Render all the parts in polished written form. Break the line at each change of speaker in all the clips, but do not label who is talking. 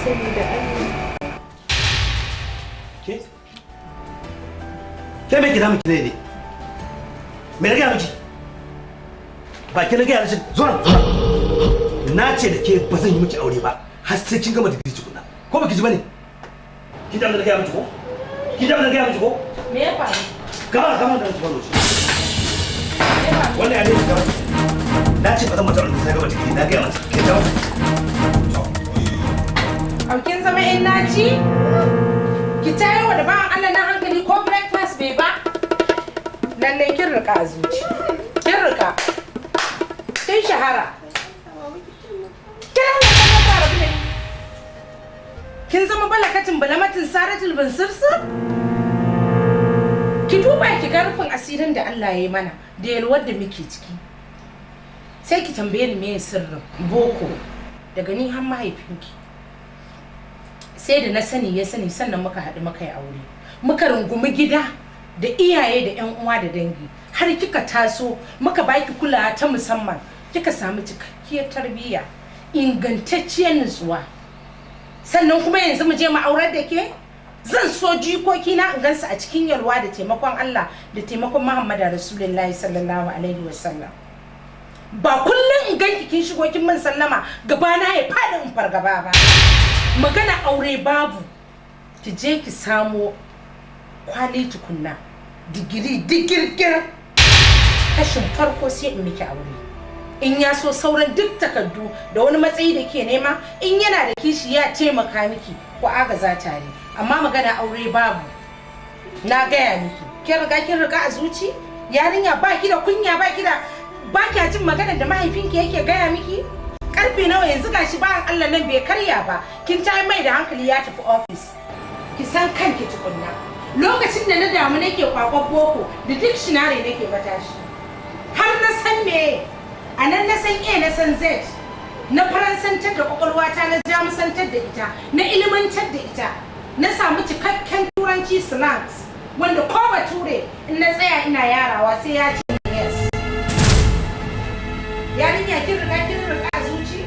saboda Allah.
Ke me kina miki ne? Me na gaya miki? Ba ki na gaya miki zuwa. Na ce da ke ba zan yi miki aure ba har sai kin gama digiri tukuna. Ko baki ji bane? Kin da gaya miki ko? Kin da gaya miki ko?
Me ya faru?
Kama da tuwalo shi. Wannan ya ne ka na ce ba zan mata aure sai gama digiri na gaya mata. Ke dawo.
Aukin zama in naci? Ki tayo da ba Allah na hankali ko breakfast bai ba? Lallai kin rika a zuci. Kin rika. Kin shahara. Kin zama balakatin balamatin saratul bin sirsir? Ki duba ki ga rufin asirin da Allah ya yi mana da yalwar da muke ciki. Sai ki tambaye ni me sirrin boko daga ni har mahaifinki. Sai da na sani ya sani sannan muka haɗu muka yi aure. Muka rungumi gida da iyaye da ƴan uwa da dangi. Har kika taso muka baki kulawa ta musamman. Kika samu cikakkiyar tarbiyya, ingantacciyar nutsuwa. Sannan kuma yanzu mu je mu aurar da ke? Zan so jikoki na in gansu a cikin yalwa da taimakon Allah da taimakon Muhammadu Rasulullahi sallallahu alaihi wasallam. Ba kullum in ganki kin shigo kin min sallama gaba na ya fada in fargaba ba. Magana aure babu. Ki je ki samo kwali tukunna. Digiri digirgir. Kashin farko sai in miki aure. In ya so sauran duk takardu da wani matsayi da ke nema in yana da kishi ya taimaka miki ko agaza tare. Amma magana aure babu. Na gaya miki. Kin riga a zuci? Yarinya ba ki da kunya ba ki da ba kya jin maganar da mahaifinki yake gaya miki? Karfe nawa yanzu gashi bayan Allah nan bai karya ba. Kin tayi mai da hankali ya tafi office. Ki san kanki tukunna. Lokacin da na damu nake kwakwan boko da dictionary nake matashi. Har na san me a nan na san A na san Z. Na faransantar da kwakwalwata na jamusantar da ita, na ilimantar da ita. Na samu cikakken turanci slangs wanda ko bature in na tsaya ina yarawa sai ya ce yes. Yarinya kin riga a zuci?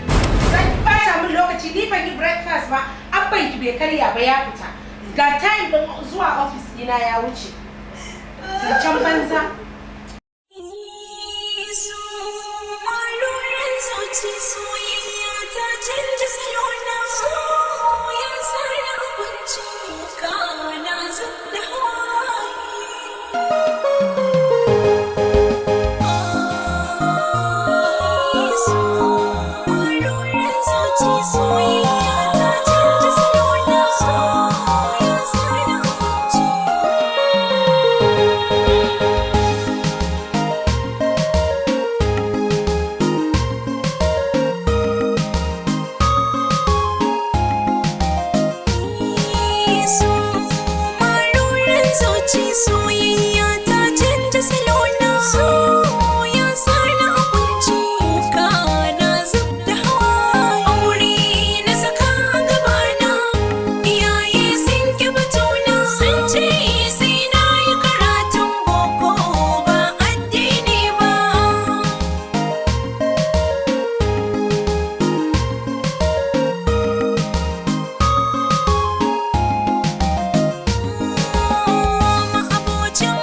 Zan bata min lokaci ni ban yi breakfast ba, abban ki bai karya ba ya fita. Ga time din zuwa office dina ya wuce. Zancen banza.
Abocin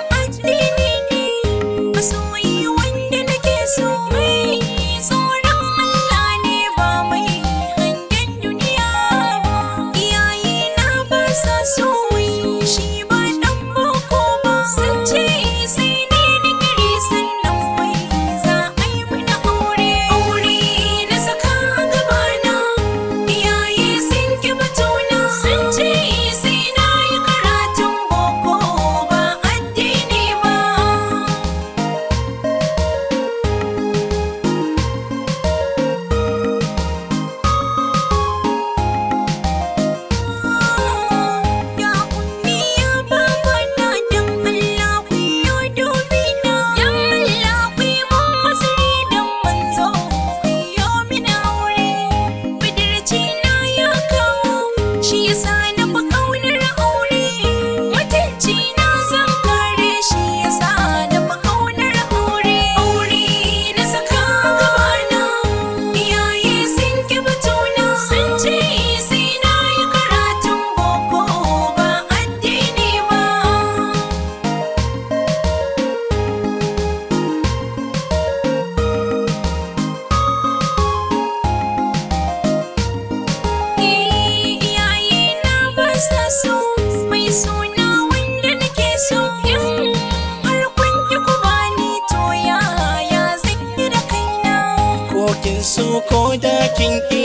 cikin